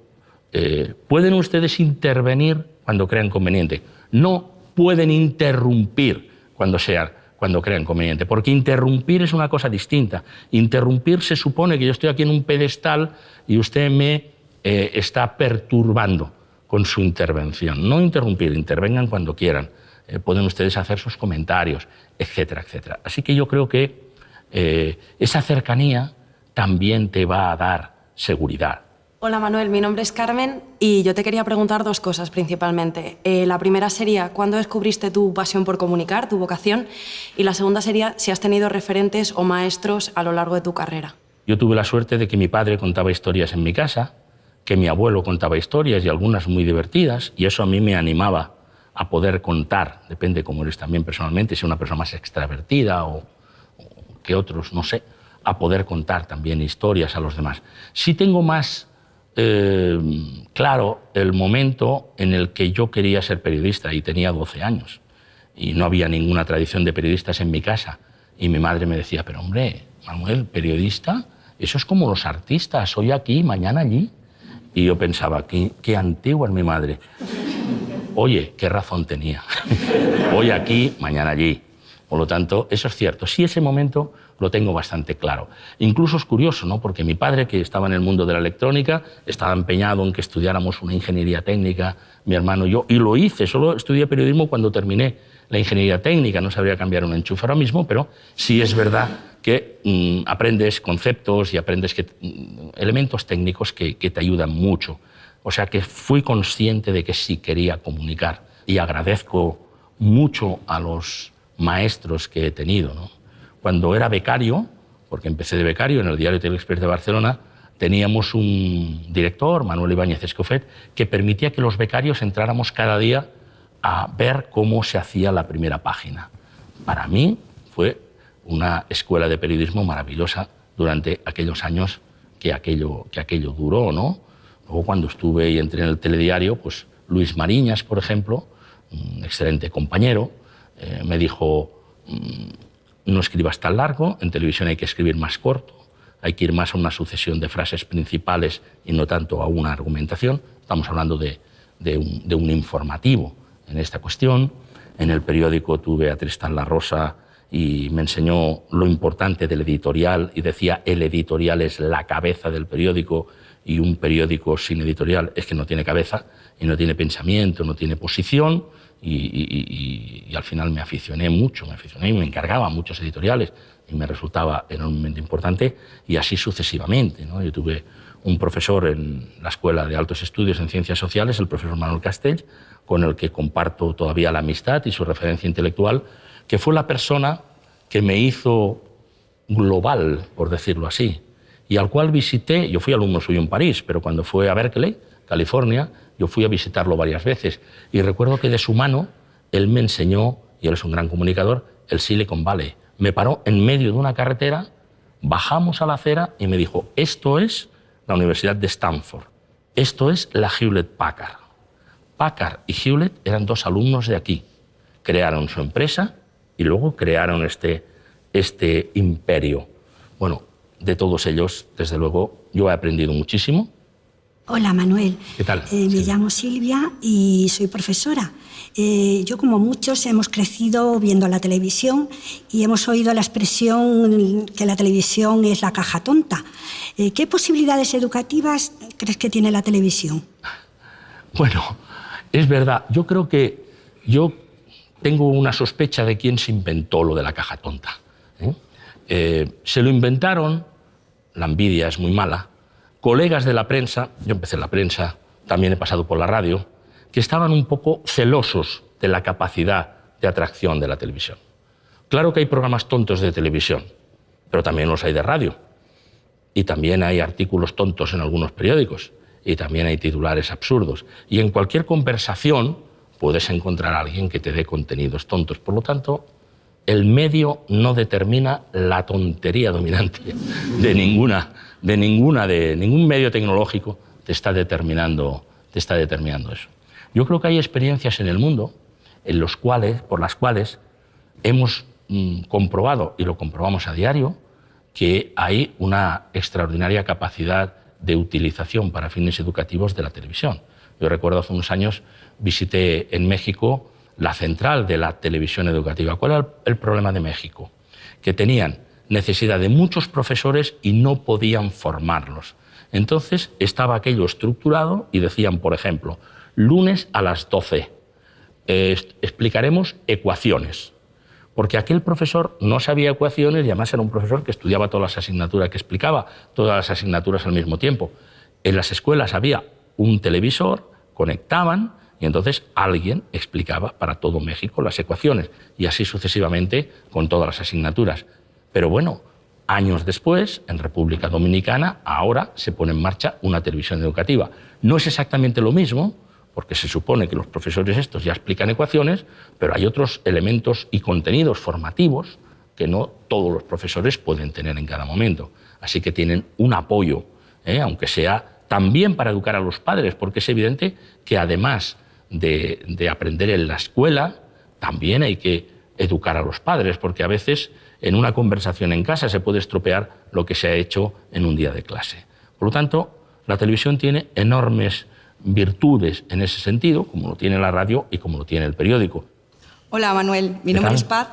Speaker 1: pueden ustedes intervenir cuando crean conveniente. No pueden interrumpir cuando crean conveniente, porque interrumpir es una cosa distinta. Interrumpir se supone que yo estoy aquí en un pedestal y usted me está perturbando con su intervención. No interrumpir, intervengan cuando quieran. Pueden ustedes hacer sus comentarios, etcétera, etcétera. Así que yo creo que esa cercanía también te va a dar seguridad.
Speaker 12: Hola Manuel, mi nombre es Carmen y yo te quería preguntar dos cosas principalmente. La primera sería, ¿cuándo descubriste tu pasión por comunicar, tu vocación? Y la segunda sería, si has tenido referentes o maestros a lo largo de tu carrera.
Speaker 1: Yo tuve la suerte de que mi padre contaba historias en mi casa, que mi abuelo contaba historias y algunas muy divertidas, y eso a mí me animaba a poder contar, depende cómo eres también personalmente, si una persona más extravertida o que otros, no sé, a poder contar también historias a los demás. Sí tengo más claro el momento en el que yo quería ser periodista y tenía 12 años y no había ninguna tradición de periodistas en mi casa y mi madre me decía, pero hombre, Manuel, periodista, eso es como los artistas, hoy aquí, mañana allí. Y yo pensaba, qué antigua es mi madre. Oye, qué razón tenía. Hoy aquí, mañana allí. Por lo tanto, eso es cierto. Sí, ese momento lo tengo bastante claro. Incluso es curioso, ¿no? Porque mi padre, que estaba en el mundo de la electrónica, estaba empeñado en que estudiáramos una ingeniería técnica, mi hermano y yo, y lo hice. Solo estudié periodismo cuando terminé la ingeniería técnica. No sabría cambiar un enchufe ahora mismo, pero sí es verdad que aprendes conceptos y aprendes elementos técnicos que te ayudan mucho. O sea que fui consciente de que sí quería comunicar y agradezco mucho a los maestros que he tenido, ¿no? Cuando era becario, porque empecé de becario en el diario Telexpress de Barcelona, teníamos un director, Manuel Ibáñez Escofet, que permitía que los becarios entráramos cada día a ver cómo se hacía la primera página. Para mí fue una escuela de periodismo maravillosa durante aquellos años que aquello duró, ¿no? Luego cuando estuve y entré en el telediario, pues Luis Mariñas, por ejemplo, un excelente compañero, me dijo, no escribas tan largo, en televisión hay que escribir más corto, hay que ir más a una sucesión de frases principales y no tanto a una argumentación. Estamos hablando de un informativo en esta cuestión. En el periódico tuve a Tristán La Rosa y me enseñó lo importante del editorial y decía, el editorial es la cabeza del periódico y un periódico sin editorial es que no tiene cabeza y no tiene pensamiento, no tiene posición. Y al final me aficioné mucho, y me encargaba muchos editoriales y me resultaba enormemente importante y así sucesivamente, ¿no? Yo tuve un profesor en la Escuela de Altos Estudios en Ciencias Sociales, el profesor Manuel Castell, con el que comparto todavía la amistad y su referencia intelectual, que fue la persona que me hizo global, por decirlo así, y al cual visité. Yo fui alumno suyo en París, pero cuando fue a Berkeley, California, yo fui a visitarlo varias veces y recuerdo que de su mano él me enseñó, y él es un gran comunicador, el Silicon Valley. Me paró en medio de una carretera, bajamos a la acera y me dijo, esto es la Universidad de Stanford, esto es la Hewlett Packard. Packard y Hewlett eran dos alumnos de aquí. Crearon su empresa y luego crearon este imperio. Bueno, de todos ellos, desde luego, yo he aprendido muchísimo.
Speaker 13: Hola Manuel,
Speaker 1: ¿Qué tal?
Speaker 13: Me llamo Silvia y soy profesora. Yo, como muchos, hemos crecido viendo la televisión y hemos oído la expresión que la televisión es la caja tonta. ¿Qué posibilidades educativas crees que tiene la televisión?
Speaker 1: Bueno, es verdad. Yo creo que yo tengo una sospecha de quién se inventó lo de la caja tonta. Se lo inventaron, la envidia es muy mala, colegas de la prensa, yo empecé en la prensa, también he pasado por la radio, que estaban un poco celosos de la capacidad de atracción de la televisión. Claro que hay programas tontos de televisión, pero también los hay de radio. Y también hay artículos tontos en algunos periódicos. Y también hay titulares absurdos. Y en cualquier conversación puedes encontrar a alguien que te dé contenidos tontos. Por lo tanto, el medio no determina la tontería dominante de ningún medio tecnológico te está determinando eso. Yo creo que hay experiencias en el mundo por las cuales hemos comprobado, y lo comprobamos a diario, que hay una extraordinaria capacidad de utilización para fines educativos de la televisión. Yo recuerdo hace unos años visité en México la central de la televisión educativa. ¿Cuál era el problema de México? Que tenían necesidad de muchos profesores y no podían formarlos. Entonces estaba aquello estructurado y decían, por ejemplo, lunes a las 12 explicaremos ecuaciones. Porque aquel profesor no sabía ecuaciones y además era un profesor que estudiaba todas las asignaturas, que explicaba todas las asignaturas al mismo tiempo. En las escuelas había un televisor, conectaban y entonces alguien explicaba para todo México las ecuaciones y así sucesivamente con todas las asignaturas. Pero bueno, años después, en República Dominicana, ahora se pone en marcha una televisión educativa. No es exactamente lo mismo, porque se supone que los profesores estos ya explican ecuaciones, pero hay otros elementos y contenidos formativos que no todos los profesores pueden tener en cada momento. Así que tienen un apoyo, aunque sea también para educar a los padres, porque es evidente que además de aprender en la escuela, también hay que educar a los padres, porque a veces en una conversación en casa se puede estropear lo que se ha hecho en un día de clase. Por lo tanto, la televisión tiene enormes virtudes en ese sentido, como lo tiene la radio y como lo tiene el periódico.
Speaker 14: Hola Manuel, mi nombre es Paz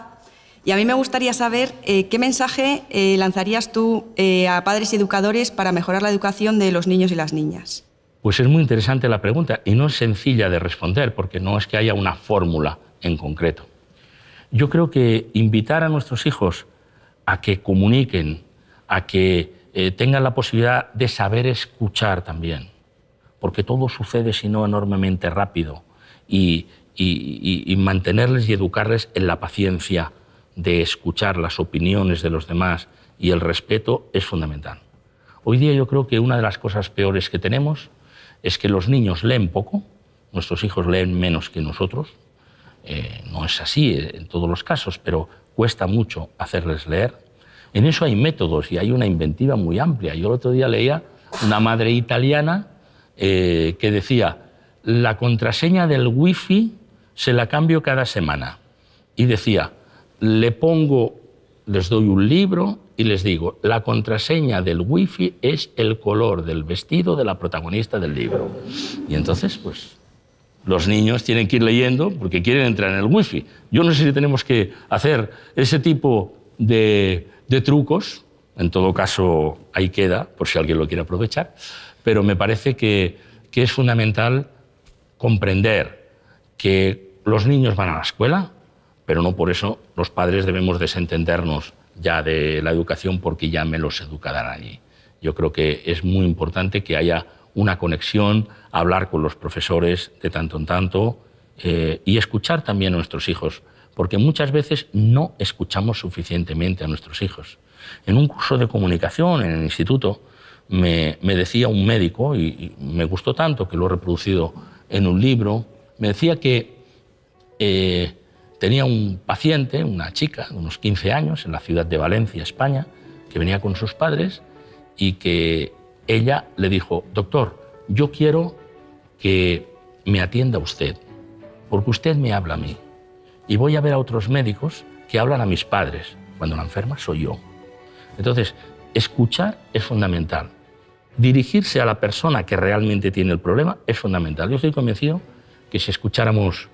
Speaker 14: y a mí me gustaría saber qué mensaje lanzarías tú a padres y educadores para mejorar la educación de los niños y las niñas.
Speaker 1: Pues es muy interesante la pregunta y no es sencilla de responder porque no es que haya una fórmula en concreto. Yo creo que invitar a nuestros hijos a que comuniquen, a que tengan la posibilidad de saber escuchar también, porque todo sucede, si no, enormemente rápido, y mantenerles y educarles en la paciencia de escuchar las opiniones de los demás y el respeto es fundamental. Hoy día yo creo que una de las cosas peores que tenemos es que los niños leen poco, nuestros hijos leen menos que nosotros. No es así en todos los casos, pero cuesta mucho hacerles leer. En eso hay métodos y hay una inventiva muy amplia. Yo el otro día leía una madre italiana que decía, la contraseña del wifi se la cambio cada semana. Y decía, les doy un libro y les digo, la contraseña del wifi es el color del vestido de la protagonista del libro. Y entonces, pues, los niños tienen que ir leyendo porque quieren entrar en el wifi. Yo no sé si tenemos que hacer ese tipo de trucos, en todo caso ahí queda, por si alguien lo quiere aprovechar, pero me parece que es fundamental comprender que los niños van a la escuela, pero no por eso los padres debemos desentendernos ya de la educación porque ya me los educarán allí. Yo creo que es muy importante que haya una conexión, hablar con los profesores de tanto en tanto y escuchar también a nuestros hijos, porque muchas veces no escuchamos suficientemente a nuestros hijos. En un curso de comunicación en el instituto me decía un médico, y me gustó tanto que lo he reproducido en un libro, me decía que tenía un paciente, una chica de unos 15 años, en la ciudad de Valencia, España, que venía con sus padres y que ella le dijo, doctor, yo quiero que me atienda usted, porque usted me habla a mí. Y voy a ver a otros médicos que hablan a mis padres. Cuando la enferma soy yo. Entonces, escuchar es fundamental. Dirigirse a la persona que realmente tiene el problema es fundamental. Yo estoy convencido que si escucháramos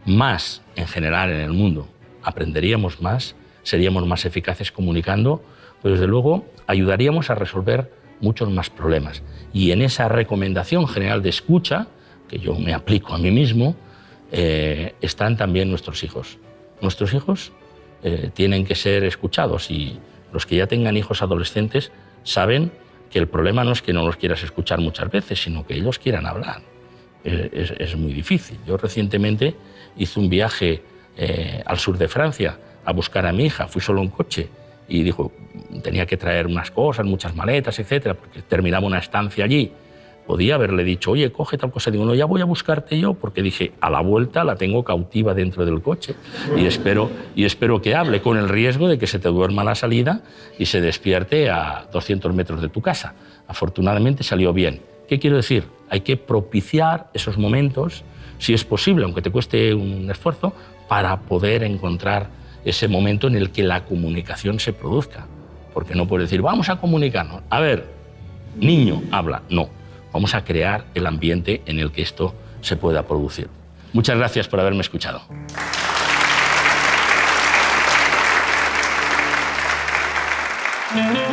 Speaker 1: más en general en el mundo, aprenderíamos más, seríamos más eficaces comunicando, pero desde luego ayudaríamos a resolver muchos más problemas. Y en esa recomendación general de escucha, que yo me aplico a mí mismo, están también nuestros hijos. Nuestros hijos tienen que ser escuchados y los que ya tengan hijos adolescentes saben que el problema no es que no los quieras escuchar muchas veces, sino que ellos quieran hablar. Es muy difícil. Yo recientemente hice un viaje al sur de Francia a buscar a mi hija, fui solo en coche y dijo, tenía que traer unas cosas, muchas maletas, etcétera, porque terminaba una estancia allí. Podía haberle dicho, oye, coge tal cosa. Digo, no, ya voy a buscarte yo, porque dije, a la vuelta la tengo cautiva dentro del coche y espero que hable, con el riesgo de que se te duerma a la salida y se despierte a 200 metros de tu casa. Afortunadamente salió bien. ¿Qué quiero decir? Hay que propiciar esos momentos, si es posible, aunque te cueste un esfuerzo, para poder encontrar ese momento en el que la comunicación se produzca. Porque no puedes decir, vamos a comunicarnos. A ver, niño, habla. No, vamos a crear el ambiente en el que esto se pueda producir. Muchas gracias por haberme escuchado.
Speaker 15: Mm-hmm.